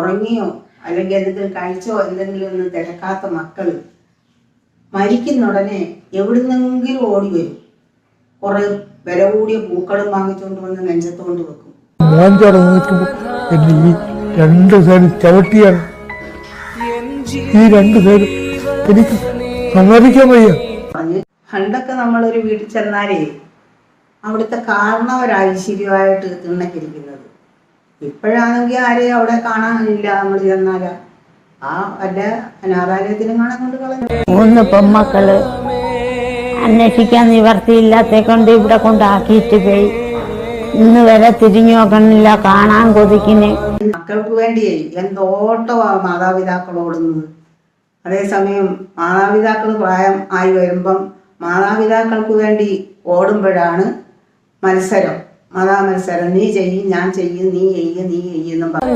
ഉറങ്ങിയോ അല്ലെങ്കിൽ എന്തെങ്കിലും കഴിച്ചോ എന്തെങ്കിലും ഒന്നും തിരക്കാത്ത മക്കൾ മരിക്കുന്ന ഉടനെ എവിടുന്നെങ്കിലും ഓടി വരും. കുറെ വില കൂടിയ പൂക്കളും വാങ്ങിച്ചുകൊണ്ട് വന്ന് നെഞ്ചത്തോണ്ട് വെക്കും. ഈ രണ്ടു പേരും ചവിട്ടിയാണ്. ഈ രണ്ടു പേരും എനിക്ക് സമ്മതിക്കാൻ വയ്യ. പണ്ടൊക്കെ നമ്മളൊരു വീട്ടിൽ ചെന്നാലേ അവിടുത്തെ കാരണവരാശ്ചര്യമായിട്ട് തിണ്ണക്കിരിക്കുന്നത്. ഇപ്പോഴാണെങ്കിൽ ആരെയും അവിടെ കാണാനില്ല. നമ്മൾ ചെന്നാല ആ വല്ല അനാഥാലയത്തിനും കാണാൻ കൊണ്ട് കളഞ്ഞു. 3 പെമ്മക്കള് അന്വേഷിക്കാൻ നിവർത്തിയില്ലാത്ത കൊണ്ട് ഇവിടെ കൊണ്ടാക്കിയിട്ട് പോയി. ഇന്ന് വരെ തിരിഞ്ഞു നോക്കണില്ല, കാണാൻ കൊതിക്കിന്. മക്കൾക്ക് വേണ്ടിയേ എന്തോട്ടമാ മാതാപിതാക്കൾ ഓടുന്നത്. അതേസമയം മാതാപിതാക്കൾ പ്രായം ആയി വരുമ്പം മാതാപിതാക്കൾക്ക് വേണ്ടി ഓടുമ്പോഴാണ് മത്സരം, മതാമത്സരം. നീ ചെയ്യും, ഞാൻ ചെയ്യും, നീ ചെയ്യും, നീ ചെയ്യുമെന്നും പറഞ്ഞു.